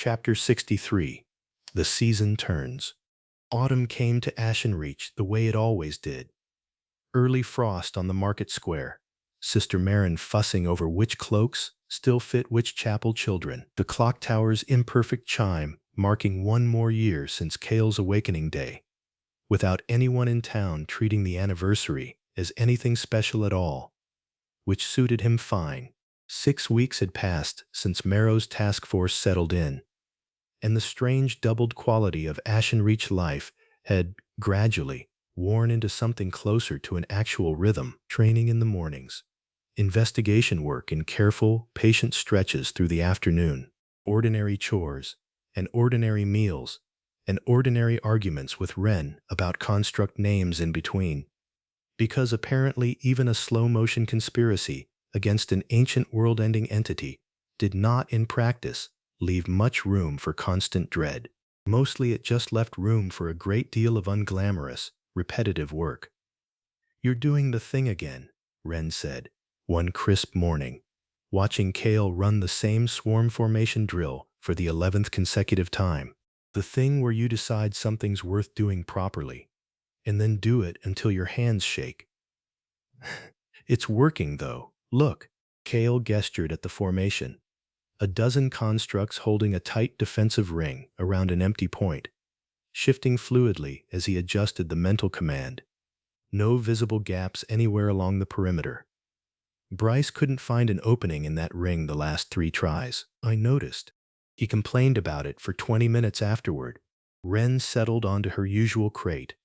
Chapter 63. The Season Turns. Autumn came to Ashenreach the way it always did. Early frost on the market square. Sister Marin fussing over which cloaks still fit which chapel children. The clock tower's imperfect chime marking one more year since Cale's awakening day, without anyone in town treating the anniversary as anything special at all, which suited him fine. 6 weeks had passed since Marrow's task force settled in, and the strange doubled quality of Ashenreach life had gradually worn into something closer to an actual rhythm. Training in the mornings, investigation work in careful, patient stretches through the afternoon, ordinary chores and ordinary meals, and ordinary arguments with Wren about construct names in between. Because apparently even a slow-motion conspiracy against an ancient world-ending entity did not, in practice, leave much room for constant dread. Mostly it just left room for a great deal of unglamorous, repetitive work. "You're doing the thing again," Wren said, one crisp morning, watching Cale run the same swarm formation drill for the 11th consecutive time. "The thing where you decide something's worth doing properly, and then do it until your hands shake." "It's working, though. Look." Cale gestured at the formation. A dozen constructs holding a tight defensive ring around an empty point, shifting fluidly as he adjusted the mental command. No visible gaps anywhere along the perimeter. Bryce couldn't find an opening in that ring the last 3 tries. "I noticed." He complained about it for 20 minutes afterward. Wren settled onto her usual crate,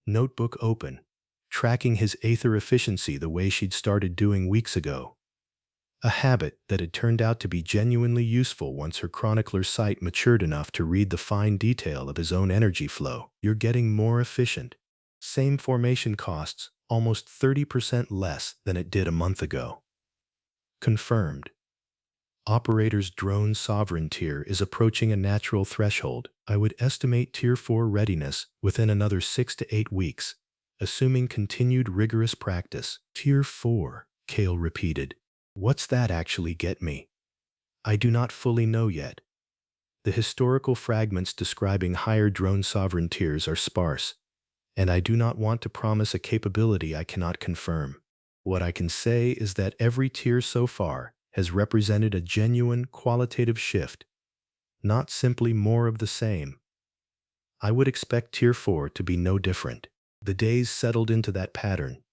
notebook open, tracking his aether efficiency the way she'd started doing weeks ago. A habit that had turned out to be genuinely useful once her chronicler's sight matured enough to read the fine detail of his own energy flow. "You're getting more efficient. Same formation costs almost 30% less than it did a month ago." Confirmed. Operator's drone sovereign tier is approaching a natural threshold. I would estimate Tier 4 readiness within another 6 to 8 weeks, assuming continued rigorous practice. "Tier 4, Cale repeated. "What's that actually get me?" "I do not fully know yet. The historical fragments describing higher drone sovereign tiers are sparse, and I do not want to promise a capability I cannot confirm. What I can say is that every tier so far has represented a genuine qualitative shift, not simply more of the same. I would expect Tier 4 to be no different." The days settled into that pattern.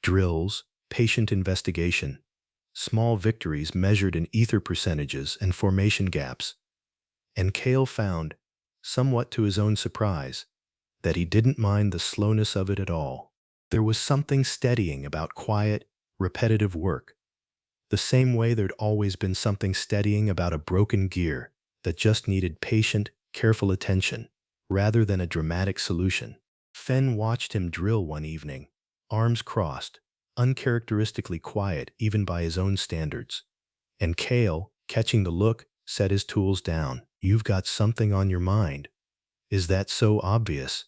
Drills, patient investigation, small victories measured in ether percentages and formation gaps. And Cale found, somewhat to his own surprise, that he didn't mind the slowness of it at all. There was something steadying about quiet, repetitive work, the same way there'd always been something steadying about a broken gear that just needed patient, careful attention, rather than a dramatic solution. Fenn watched him drill one evening, arms crossed, uncharacteristically quiet even by his own standards. And Cale, catching the look, set his tools down. "You've got something on your mind. Is that so obvious?"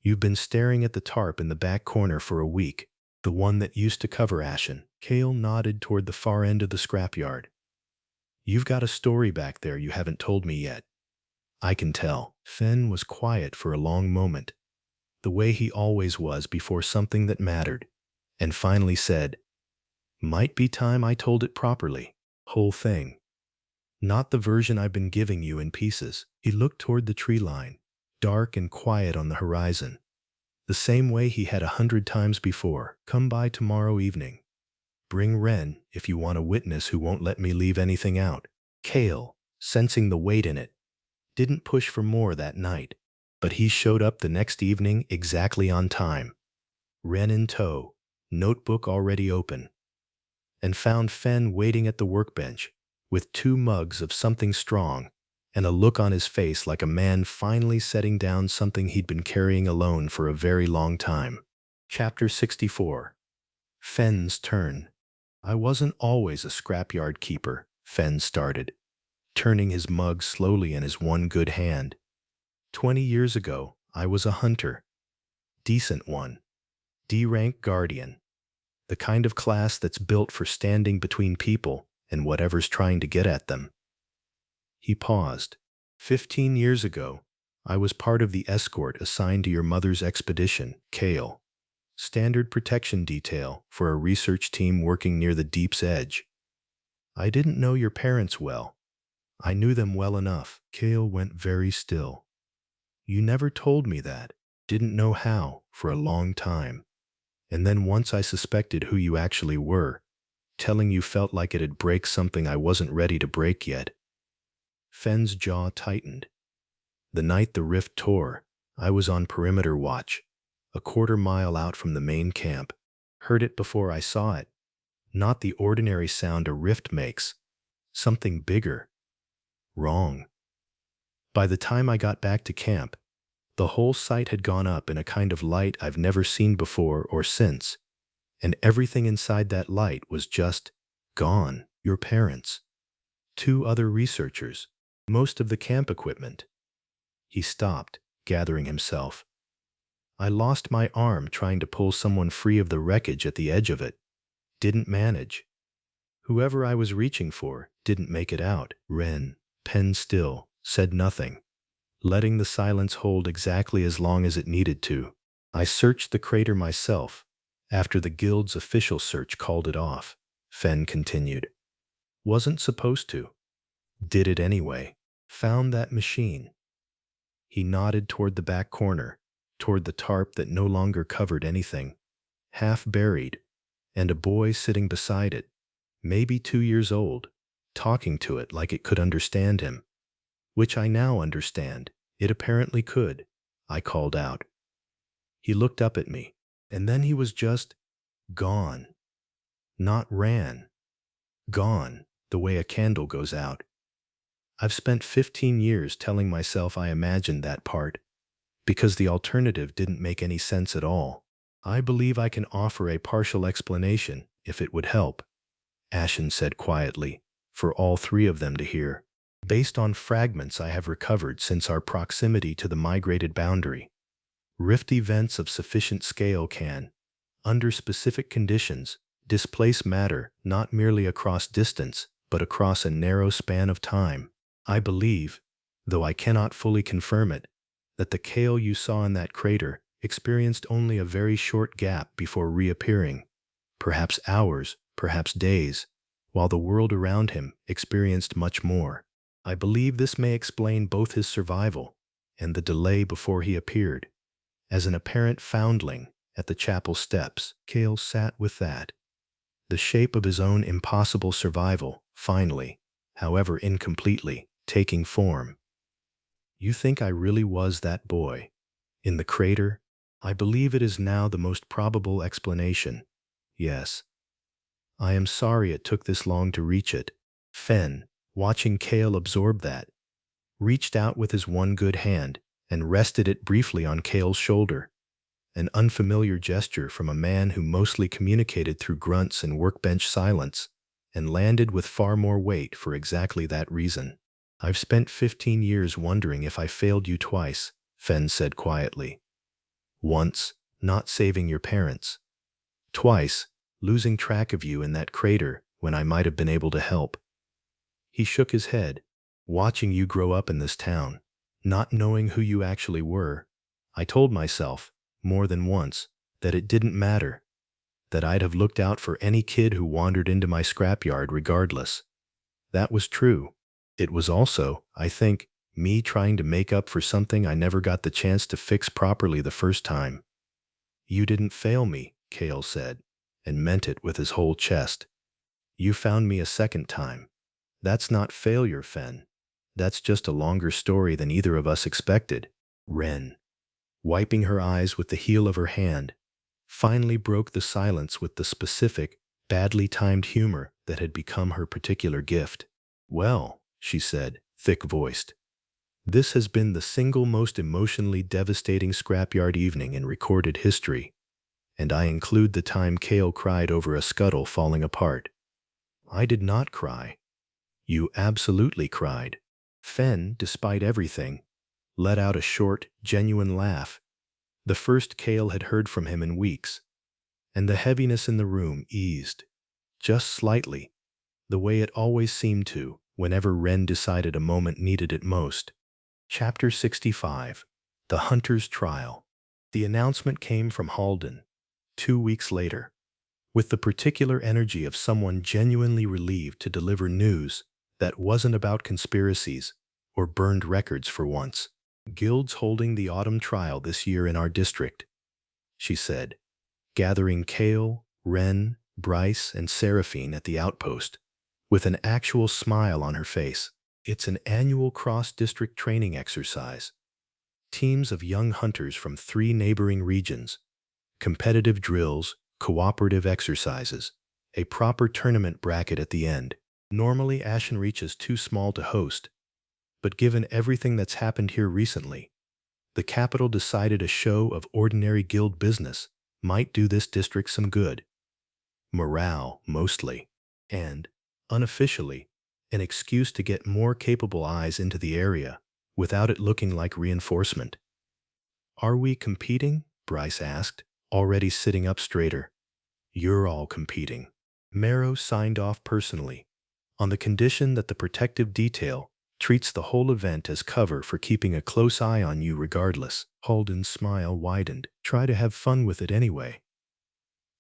"You've been staring at the tarp in the back corner for a week, the one that used to cover Ashen." Cale nodded toward the far end of the scrapyard. "You've got a story back there you haven't told me yet. I can tell." Fenn was quiet for a long moment, the way he always was before something that mattered, and finally said, "Might be time I told it properly. Whole thing. Not the version I've been giving you in pieces." He looked toward the tree line, dark and quiet on the horizon, the same way he had 100 times before. "Come by tomorrow evening. Bring Wren if you want a witness who won't let me leave anything out." Cale, sensing the weight in it, didn't push for more that night, but he showed up the next evening exactly on time, Wren in tow, notebook already open, and found Fenn waiting at the workbench with 2 mugs of something strong and a look on his face like a man finally setting down something he'd been carrying alone for a very long time. Chapter 64. Fenn's turn. "I wasn't always a scrapyard keeper," Fenn started, turning his mug slowly in his one good hand. 20 years ago, I was a hunter. Decent one. D-rank guardian. The kind of class that's built for standing between people and whatever's trying to get at them." He paused, 15 years ago, I was part of the escort assigned to your mother's expedition, Kale. Standard protection detail for a research team working near the Deep's Edge. I didn't know your parents well. I knew them well enough. Kale went very still. You never told me that. Didn't know how for a long time. And then once I suspected who you actually were, telling you felt like it'd break something I wasn't ready to break yet. Fenn's jaw tightened. The night the rift tore, I was on perimeter watch, a quarter-mile out from the main camp. Heard it before I saw it. Not the ordinary sound a rift makes. Something bigger. Wrong. By the time I got back to camp, the whole site had gone up in a kind of light I've never seen before or since, and everything inside that light was just gone. Your parents. 2 other researchers. Most of the camp equipment. He stopped, gathering himself. I lost my arm trying to pull someone free of the wreckage at the edge of it. Didn't manage. Whoever I was reaching for didn't make it out. Ren, pen still, said nothing, letting the silence hold exactly as long as it needed to. I searched the crater myself, after the guild's official search called it off, Fenn continued. Wasn't supposed to. Did it anyway. Found that machine. He nodded toward the back corner, toward the tarp that no longer covered anything, half buried, and a boy sitting beside it, maybe 2 years old, talking to it like it could understand him. Which I now understand. It apparently could, I called out. He looked up at me, and then he was just gone. Not ran. Gone, the way a candle goes out. I've spent 15 years telling myself I imagined that part, because the alternative didn't make any sense at all. I believe I can offer a partial explanation, if it would help, Ashen said quietly, for all 3 of them to hear. Based on fragments I have recovered since our proximity to the migrated boundary. Rift events of sufficient scale can, under specific conditions, displace matter not merely across distance, but across a narrow span of time. I believe, though I cannot fully confirm it, that the Kale you saw in that crater experienced only a very short gap before reappearing, perhaps hours, perhaps days, while the world around him experienced much more. I believe this may explain both his survival and the delay before he appeared. As an apparent foundling at the chapel steps, Kale sat with that. The shape of his own impossible survival, finally, however incompletely, taking form. You think I really was that boy? In the crater? I believe it is now the most probable explanation. Yes. I am sorry it took this long to reach it. Fenn, watching Kale absorb that, reached out with his one good hand and rested it briefly on Kale's shoulder, an unfamiliar gesture from a man who mostly communicated through grunts and workbench silence, and landed with far more weight for exactly that reason. I've spent 15 years wondering if I failed you twice, Fenn said quietly. Once, not saving your parents. Twice, losing track of you in that crater when I might have been able to help. He shook his head, watching you grow up in this town, not knowing who you actually were. I told myself, more than once, that it didn't matter, that I'd have looked out for any kid who wandered into my scrapyard regardless. That was true. It was also, I think, me trying to make up for something I never got the chance to fix properly the first time. You didn't fail me, Kale said, and meant it with his whole chest. You found me a second time. That's not failure, Fenn. That's just a longer story than either of us expected. Ren, wiping her eyes with the heel of her hand, finally broke the silence with the specific, badly timed humor that had become her particular gift. Well, she said, thick-voiced, this has been the single most emotionally devastating scrapyard evening in recorded history, and I include the time Kale cried over a scuttle falling apart. I did not cry. You absolutely cried. Fenn, despite everything, let out a short, genuine laugh, the first Kale had heard from him in weeks, and the heaviness in the room eased, just slightly, the way it always seemed to whenever Ren decided a moment needed it most. Chapter 65. The Hunter's Trial. The announcement came from Halden 2 weeks later, with the particular energy of someone genuinely relieved to deliver news that wasn't about conspiracies or burned records for once. "Guild's holding the autumn trial this year in our district," she said, gathering Kale, Wren, Bryce, and Seraphine at the outpost, with an actual smile on her face. "It's an annual cross-district training exercise. Teams of young hunters from 3 neighboring regions, competitive drills, cooperative exercises, a proper tournament bracket at the end. Normally Ashenreach is too small to host, but given everything that's happened here recently, the capital decided a show of ordinary guild business might do this district some good. Morale, mostly. And, unofficially, an excuse to get more capable eyes into the area without it looking like reinforcement." "Are we competing?" Bryce asked, already sitting up straighter. "You're all competing." Marrow signed off personally, on the condition that the protective detail treats the whole event as cover for keeping a close eye on you regardless. Halden's smile widened. "Try to have fun with it anyway.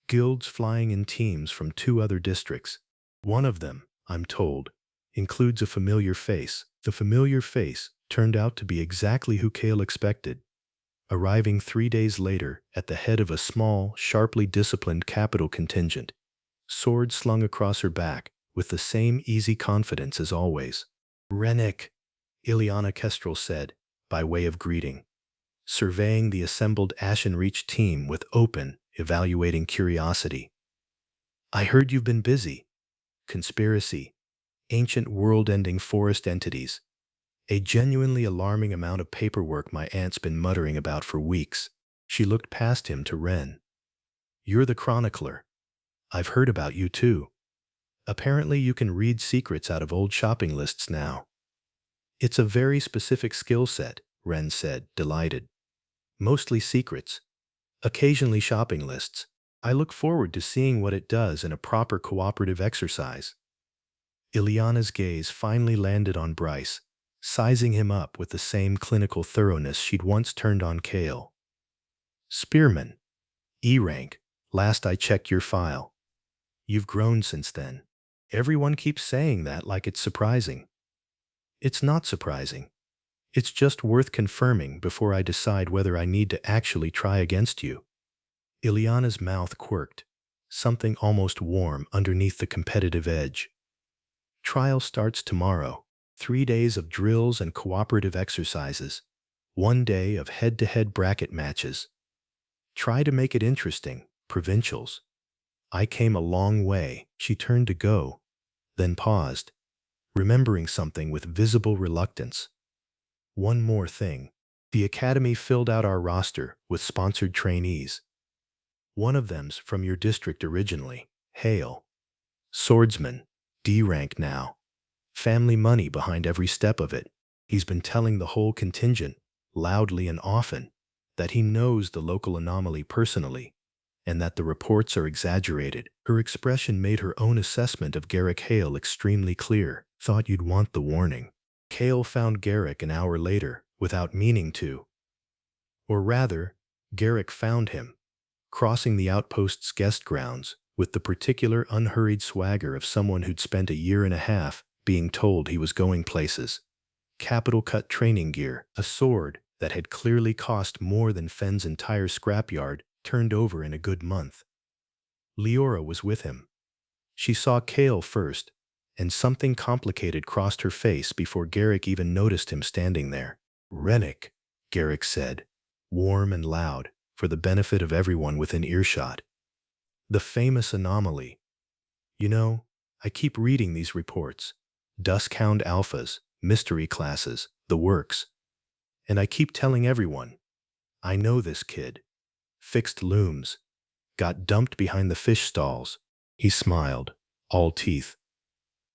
Guilds flying in teams from 2 other districts. One of them, I'm told, includes a familiar face." The familiar face turned out to be exactly who Kale expected, arriving 3 days later at the head of a small, sharply disciplined capital contingent, sword slung across her back, with the same easy confidence as always. "Rennick," Ileana Kestrel said, by way of greeting, surveying the assembled Ashenreach team with open, evaluating curiosity. "I heard you've been busy. Conspiracy, ancient world-ending forest entities, a genuinely alarming amount of paperwork my aunt's been muttering about for weeks." She looked past him to Wren. "You're the chronicler. I've heard about you too. Apparently you can read secrets out of old shopping lists now." "It's a very specific skill set," Wren said, delighted. "Mostly secrets, occasionally shopping lists. I look forward to seeing what it does in a proper cooperative exercise." Ileana's gaze finally landed on Bryce, sizing him up with the same clinical thoroughness she'd once turned on Kale. "Spearman. E rank, last I checked your file. You've grown since then. Everyone keeps saying that like it's surprising." "It's not surprising. It's just worth confirming before I decide whether I need to actually try against you." Ileana's mouth quirked, something almost warm underneath the competitive edge. "Trial starts tomorrow. 3 days of drills and cooperative exercises. 1 day of head-to-head bracket matches. Try to make it interesting, provincials." "I came a long way." She turned to go, then paused, remembering something with visible reluctance. "One more thing. The academy filled out our roster with sponsored trainees. One of them's from your district originally, Hale. Swordsman, D rank now. Family money behind every step of it. He's been telling the whole contingent, loudly and often, that he knows the local anomaly personally, and that the reports are exaggerated." Her expression made her own assessment of Garrick Hale extremely clear. "Thought you'd want the warning." Kale found Garrick an hour later, without meaning to. Or rather, Garrick found him, crossing the outpost's guest grounds, with the particular unhurried swagger of someone who'd spent a year and a half being told he was going places. Capital-cut training gear, a sword that had clearly cost more than Fenn's entire scrapyard turned over in a good month. Leora was with him. She saw Kale first, and something complicated crossed her face before Garrick even noticed him standing there. "Rennick," Garrick said, warm and loud, for the benefit of everyone within earshot. "The famous anomaly. You know, I keep reading these reports. Duskhound alphas, mystery classes, the works. And I keep telling everyone, I know this kid. Fixed looms. Got dumped behind the fish stalls." He smiled, all teeth.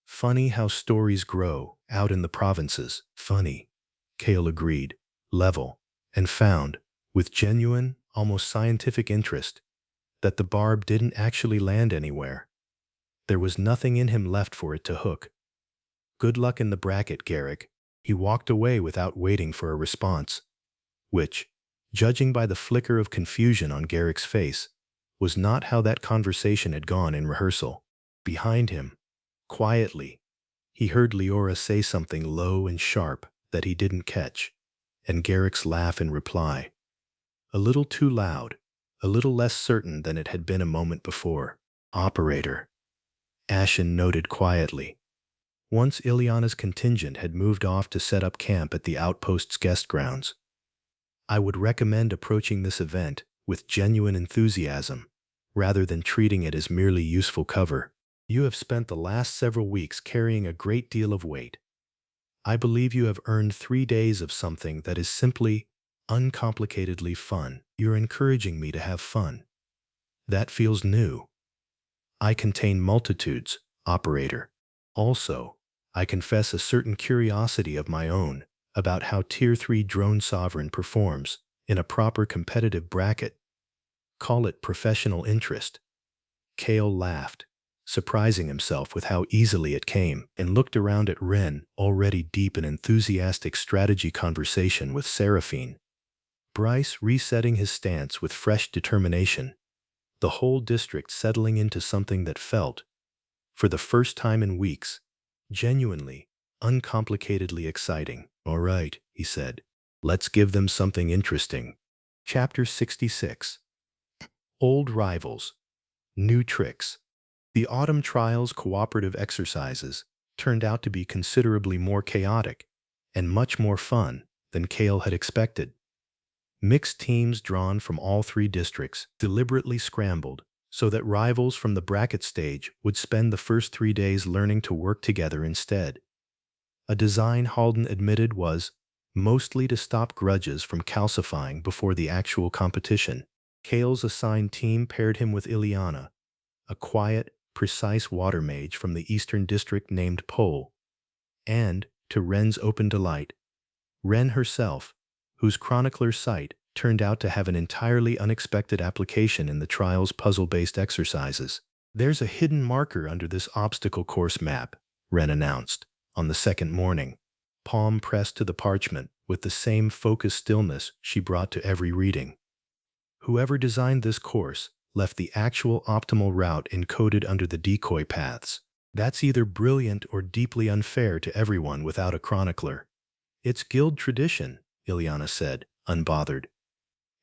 "Funny how stories grow out in the provinces." "Funny," Kale agreed, level, and found, with genuine, almost scientific interest, that the barb didn't actually land anywhere. There was nothing in him left for it to hook. "Good luck in the bracket, Garrick. He walked away without waiting for a response, which, judging by the flicker of confusion on Garrick's face, was not how that conversation had gone in rehearsal. Behind him, quietly, he heard Leora say something low and sharp that he didn't catch, and Garrick's laugh in reply. A little too loud, a little less certain than it had been a moment before. Operator, Ashen noted quietly. Once Ileana's contingent had moved off to set up camp at the outpost's guest grounds. I would recommend approaching this event with genuine enthusiasm, rather than treating it as merely useful cover. You have spent the last several weeks carrying a great deal of weight. I believe you have earned 3 days of something that is simply, uncomplicatedly fun. You're encouraging me to have fun. That feels new. I contain multitudes, Operator. Also, I confess a certain curiosity of my own about how Tier 3 Drone Sovereign performs in a proper competitive bracket. Call it professional interest. Kale laughed, surprising himself with how easily it came, and looked around at Ren, already deep in enthusiastic strategy conversation with Seraphine. Bryce resetting his stance with fresh determination, the whole district settling into something that felt, for the first time in weeks, genuinely, uncomplicatedly exciting. All right, he said. Let's give them something interesting. Chapter 66. Old Rivals. New Tricks. The Autumn Trials cooperative exercises turned out to be considerably more chaotic and much more fun than Kale had expected. Mixed teams drawn from all 3 districts deliberately scrambled so that rivals from the bracket stage would spend the first 3 days learning to work together instead. A design Halden admitted was mostly to stop grudges from calcifying before the actual competition. Kale's assigned team paired him with Ileana, a quiet, precise water mage from the Eastern District named Pole, and, to Ren's open delight, Ren herself, whose chronicler sight turned out to have an entirely unexpected application in the trial's puzzle-based exercises. There's a hidden marker under this obstacle course map, Ren announced, on the second morning, palm pressed to the parchment with the same focused stillness she brought to every reading. Whoever designed this course left the actual optimal route encoded under the decoy paths. That's either brilliant or deeply unfair to everyone without a chronicler. It's guild tradition, Ileana said, unbothered.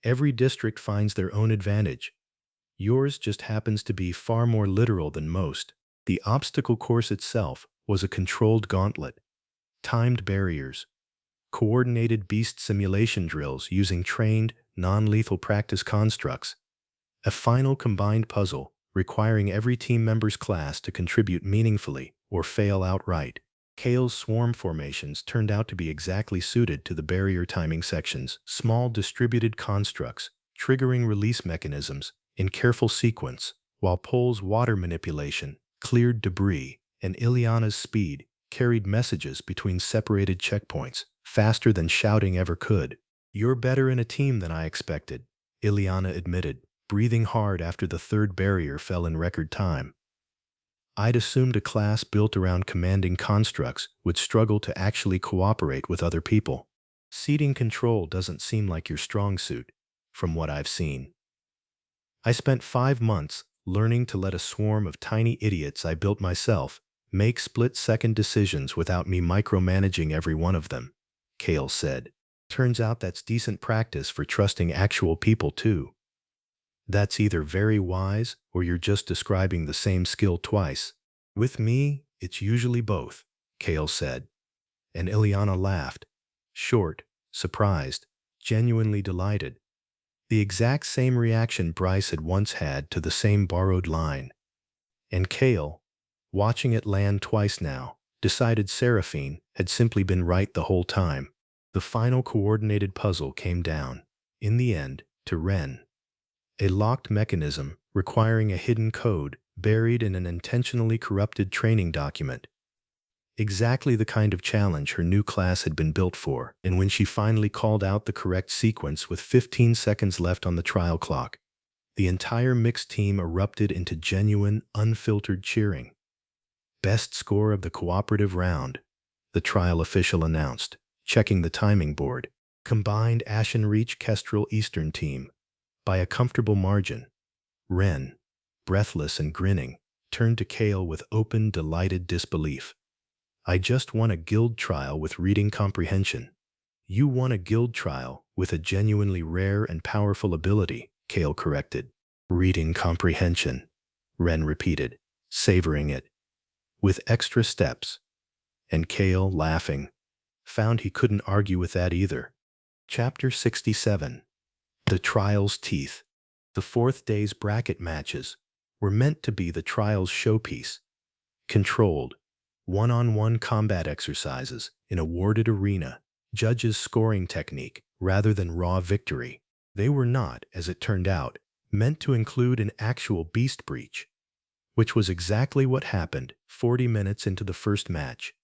Every district finds their own advantage. Yours just happens to be far more literal than most. The obstacle course itself was a controlled gauntlet. Timed barriers. Coordinated beast simulation drills using trained, non-lethal practice constructs. A final combined puzzle requiring every team member's class to contribute meaningfully or fail outright. Kale's swarm formations turned out to be exactly suited to the barrier timing sections, small distributed constructs, triggering release mechanisms in careful sequence, while Pole's water manipulation cleared debris and Ileana's speed carried messages between separated checkpoints, faster than shouting ever could. You're better in a team than I expected, Ileana admitted, breathing hard after the 3rd barrier fell in record time. I'd assumed a class built around commanding constructs would struggle to actually cooperate with other people. Seating control doesn't seem like your strong suit, from what I've seen. I spent 5 months learning to let a swarm of tiny idiots I built myself make split-second decisions without me micromanaging every one of them, Kale said. Turns out that's decent practice for trusting actual people too. That's either very wise or you're just describing the same skill twice. With me, it's usually both, Kale said. And Ileana laughed. Short, surprised, genuinely delighted. The exact same reaction Bryce had once had to the same borrowed line. And Kale, watching it land twice now, decided Seraphine had simply been right the whole time. The final coordinated puzzle came down, in the end, to Ren. A locked mechanism requiring a hidden code buried in an intentionally corrupted training document. Exactly the kind of challenge her new class had been built for, and when she finally called out the correct sequence with 15 seconds left on the trial clock, the entire mixed team erupted into genuine, unfiltered cheering. Best score of the cooperative round, the trial official announced, checking the timing board. Combined Ashen Reach Kestrel Eastern team. By a comfortable margin. Wren, breathless and grinning, turned to Kale with open, delighted disbelief. I just won a guild trial with reading comprehension. You won a guild trial with a genuinely rare and powerful ability, Kale corrected. Reading comprehension, Wren repeated, savoring it. With extra steps. And Kale, laughing, found he couldn't argue with that either. Chapter 67. The Trial's Teeth. The fourth day's bracket matches were meant to be the trial's showpiece. Controlled, one-on-one combat exercises in a warded arena, judges' scoring technique rather than raw victory. They were not, as it turned out, meant to include an actual beast breach, which was exactly what happened 40 minutes into the first match,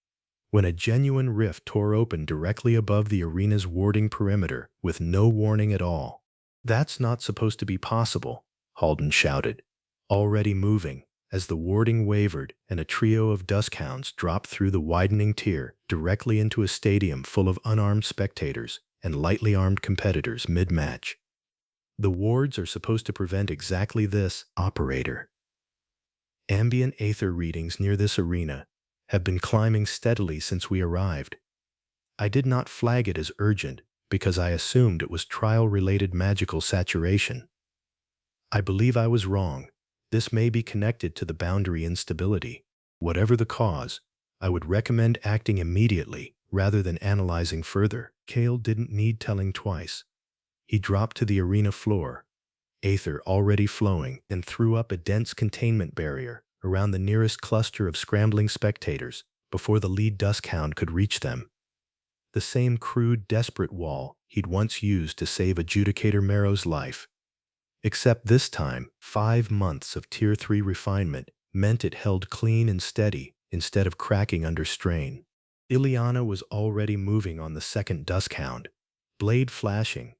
when a genuine rift tore open directly above the arena's warding perimeter with no warning at all. That's not supposed to be possible, Halden shouted, already moving, as the warding wavered and a trio of duskhounds dropped through the widening tier directly into a stadium full of unarmed spectators and lightly armed competitors mid-match. The wards are supposed to prevent exactly this, operator. Ambient aether readings near this arena have been climbing steadily since we arrived. I did not flag it as urgent because I assumed it was trial-related magical saturation. I believe I was wrong. This may be connected to the boundary instability. Whatever the cause, I would recommend acting immediately rather than analyzing further. Kale didn't need telling twice. He dropped to the arena floor, aether already flowing, and threw up a dense containment barrier around the nearest cluster of scrambling spectators before the lead duskhound could reach them. The same crude, desperate wall he'd once used to save Adjudicator Marrow's life. Except this time, 5 months of Tier 3 refinement meant it held clean and steady instead of cracking under strain. Ileana was already moving on the second duskhound, blade flashing,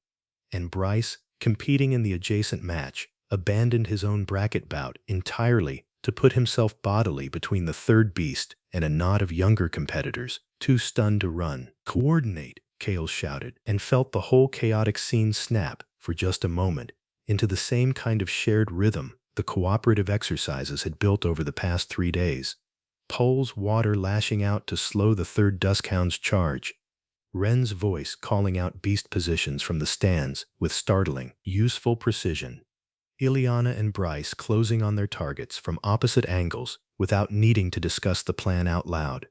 and Bryce, competing in the adjacent match, abandoned his own bracket bout entirely to put himself bodily between the third beast and a knot of younger competitors, too stunned to run. Coordinate, Kale shouted, and felt the whole chaotic scene snap, for just a moment, into the same kind of shared rhythm the cooperative exercises had built over the past 3 days. Pole's water lashing out to slow the third duskhound's charge. Wren's voice calling out beast positions from the stands with startling, useful precision. Ileana and Bryce closing on their targets from opposite angles without needing to discuss the plan out loud.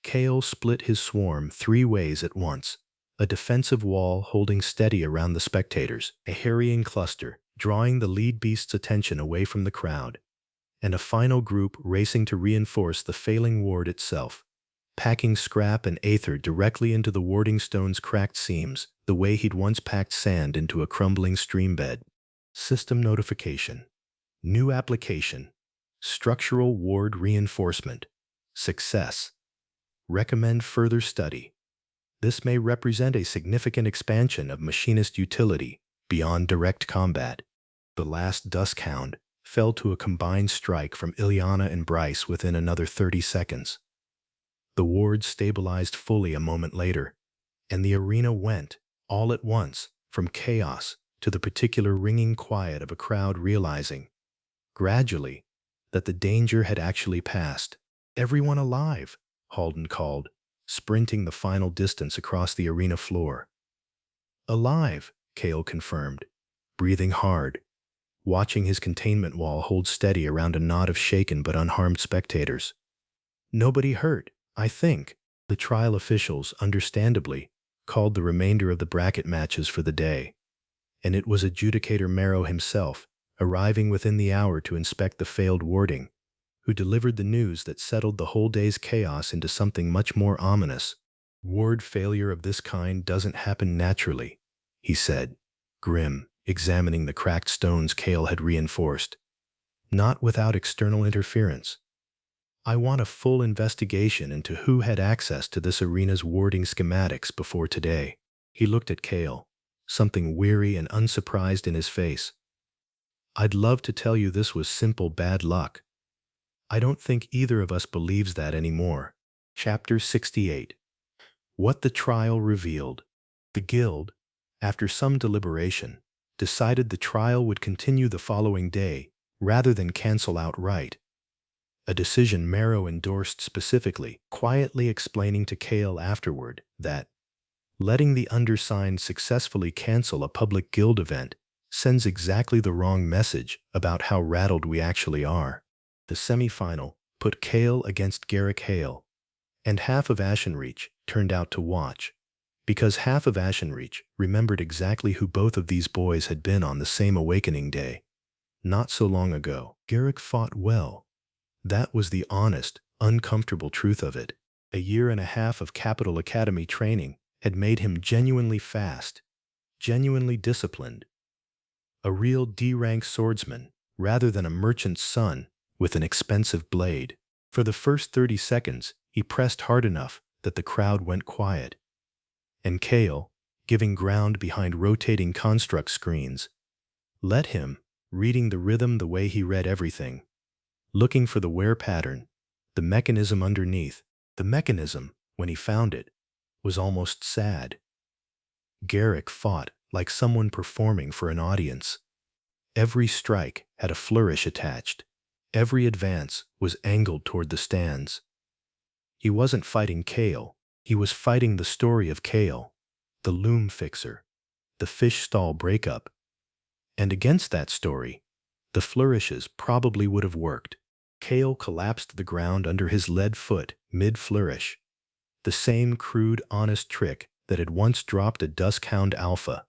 Kale split his swarm 3 ways at once, a defensive wall holding steady around the spectators, a harrying cluster drawing the lead beast's attention away from the crowd, and a final group racing to reinforce the failing ward itself, packing scrap and aether directly into the warding stone's cracked seams the way he'd once packed sand into a crumbling stream bed. System notification. New application. Structural ward reinforcement. Success. Recommend further study. This may represent a significant expansion of machinist utility beyond direct combat. The last duskhound fell to a combined strike from Ileana and Bryce within another 30 seconds. The ward stabilized fully a moment later, and the arena went, all at once, from chaos to the particular ringing quiet of a crowd realizing, gradually, that the danger had actually passed. Everyone alive, Halden called, sprinting the final distance across the arena floor. Alive, Kale confirmed, breathing hard, watching his containment wall hold steady around a knot of shaken but unharmed spectators. Nobody hurt, I think. The trial officials, understandably, called the remainder of the bracket matches for the day, and it was Adjudicator Marrow himself, arriving within the hour to inspect the failed warding, who delivered the news that settled the whole day's chaos into something much more ominous. Ward failure of this kind doesn't happen naturally, he said, grim, examining the cracked stones Kale had reinforced. Not without external interference. I want a full investigation into who had access to this arena's warding schematics before today. He looked at Kale, something weary and unsurprised in his face. I'd love to tell you this was simple bad luck. I don't think either of us believes that anymore. Chapter 68. What the Trial Revealed. The Guild, after some deliberation, decided the trial would continue the following day rather than cancel outright, a decision Marrow endorsed specifically, quietly explaining to Cale afterward that letting the undersigned successfully cancel a public guild event sends exactly the wrong message about how rattled we actually are. The semi-final put Cale against Garrick Hale, and half of Ashenreach turned out to watch, because half of Ashenreach remembered exactly who both of these boys had been on the same awakening day, not so long ago. Garrick fought well. That was the honest, uncomfortable truth of it. A year and a half of Capital Academy training had made him genuinely fast, genuinely disciplined, a real D-rank swordsman rather than a merchant's son with an expensive blade. For the first 30 seconds, he pressed hard enough that the crowd went quiet, and Cale, giving ground behind rotating construct screens, let him, reading the rhythm the way he read everything, looking for the wear pattern, the mechanism underneath. The mechanism, when he found it, was almost sad. Garrick fought like someone performing for an audience. Every strike had a flourish attached. Every advance was angled toward the stands. He wasn't fighting Cale. He was fighting the story of Cale, the loom fixer, the fish stall breakup. And against that story, the flourishes probably would have worked. Cale collapsed to the ground under his lead foot mid-flourish, the same crude, honest trick that had once dropped a Duskhound Alpha,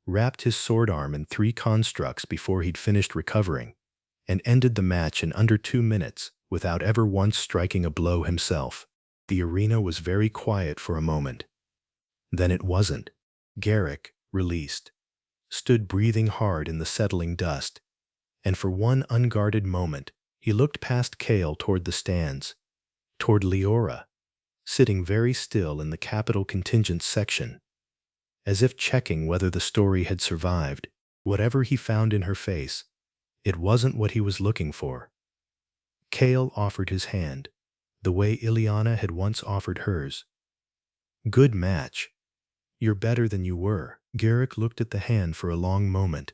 wrapped his sword arm in 3 constructs before he'd finished recovering, and ended the match in under 2 minutes without ever once striking a blow himself. The arena was very quiet for a moment. Then it wasn't. Garrick, released, stood breathing hard in the settling dust, and for one unguarded moment, he looked past Cale toward the stands, toward Leora, sitting very still in the Capital Contingent section, as if checking whether the story had survived. Whatever he found in her face, it wasn't what he was looking for. Cale offered his hand, the way Ileana had once offered hers. Good match. You're better than you were. Garrick looked at the hand for a long moment,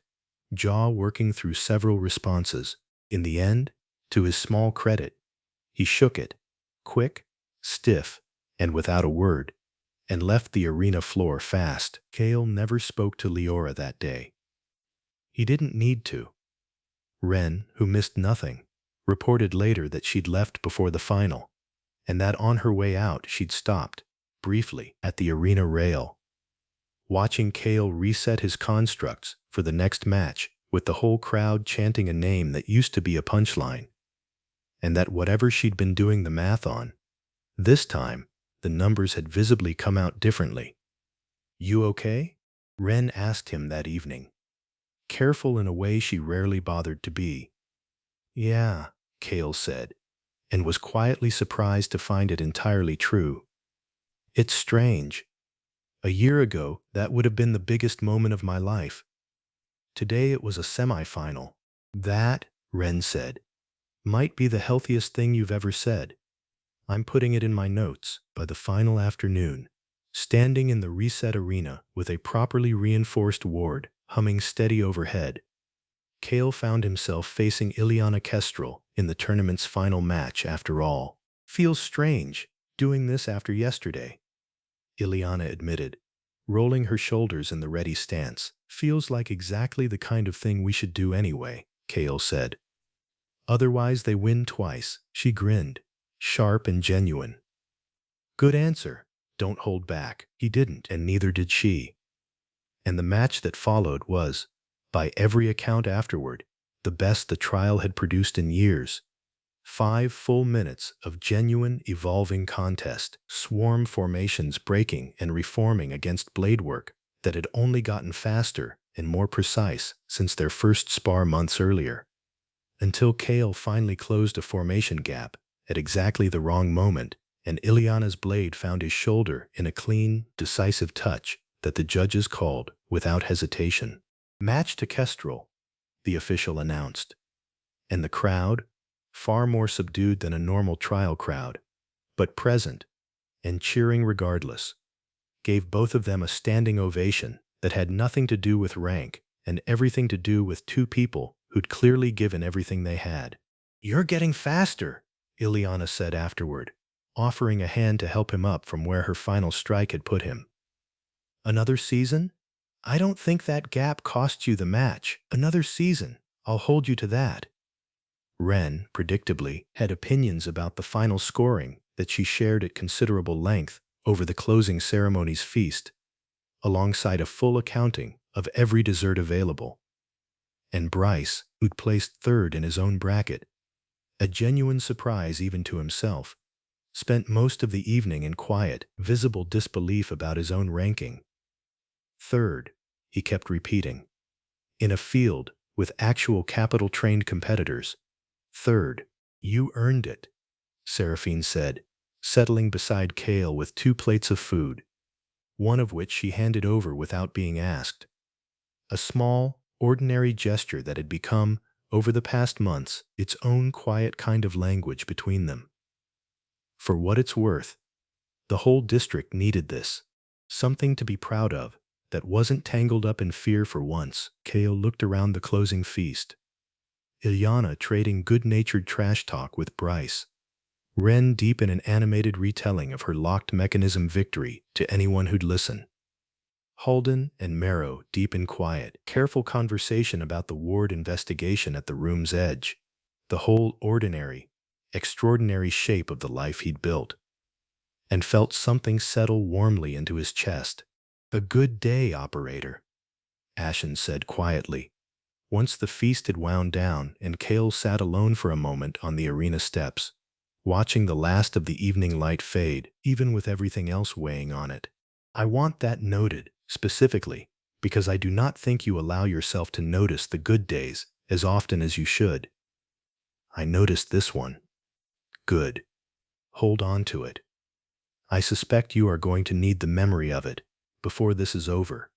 jaw working through several responses. In the end, to his small credit, he shook it, quick, stiff, and without a word, and left the arena floor fast. Cale never spoke to Leora that day. He didn't need to. Ren, who missed nothing, reported later that she'd left before the final, and that on her way out she'd stopped, briefly, at the arena rail, watching Cale reset his constructs for the next match with the whole crowd chanting a name that used to be a punchline, and that whatever she'd been doing the math on, this time the numbers had visibly come out differently. You okay? Ren asked him that evening, careful in a way she rarely bothered to be. Yeah, Cale said, and was quietly surprised to find it entirely true. It's strange. A year ago, that would have been the biggest moment of my life. Today it was a semi-final. That, Ren said, might be the healthiest thing you've ever said. I'm putting it in my notes. By the final afternoon, standing in the reset arena with a properly reinforced ward humming steady overhead, Cale found himself facing Ileana Kestrel in the tournament's final match after all. Feels strange, doing this after yesterday, Ileana admitted, rolling her shoulders in the ready stance. Feels like exactly the kind of thing we should do anyway, Cale said. Otherwise they win twice, she grinned, sharp and genuine. Good answer. Don't hold back. He didn't, and neither did she. And the match that followed was, by every account afterward, the best the trial had produced in years. 5 full minutes of genuine, evolving contest, swarm formations breaking and reforming against bladework that had only gotten faster and more precise since their first spar months earlier, until Cale finally closed a formation gap at exactly the wrong moment, and Ileana's blade found his shoulder in a clean, decisive touch that the judges called without hesitation. Match to Kestrel, the official announced, and the crowd, far more subdued than a normal trial crowd, but present, and cheering regardless, gave both of them a standing ovation that had nothing to do with rank and everything to do with two people who'd clearly given everything they had. "You're getting faster," Ileana said afterward, offering a hand to help him up from where her final strike had put him. "Another season? I don't think that gap cost you the match. Another season. I'll hold you to that." Ren, predictably, had opinions about the final scoring that she shared at considerable length over the closing ceremony's feast, alongside a full accounting of every dessert available. And Bryce, who'd placed third in his own bracket, a genuine surprise even to himself, spent most of the evening in quiet, visible disbelief about his own ranking. "Third," he kept repeating, "in a field with actual capital-trained competitors. Third, you earned it," Seraphine said, settling beside Kale with 2 plates of food, one of which she handed over without being asked. A small, ordinary gesture that had become, over the past months, its own quiet kind of language between them. For what it's worth, the whole district needed this. Something to be proud of that wasn't tangled up in fear for once. Kale looked around the closing feast. Ileana trading good-natured trash talk with Bryce. Ren deep in an animated retelling of her locked mechanism victory to anyone who'd listen. Halden and Marrow deep in quiet, careful conversation about the ward investigation at the room's edge. The whole ordinary, extraordinary shape of the life he'd built. And felt something settle warmly into his chest. "A good day, operator," Ashen said quietly, once the feast had wound down and Kale sat alone for a moment on the arena steps, watching the last of the evening light fade, even with everything else weighing on it. "I want that noted, specifically, because I do not think you allow yourself to notice the good days as often as you should. I noticed this one. Good. Hold on to it. I suspect you are going to need the memory of it before this is over."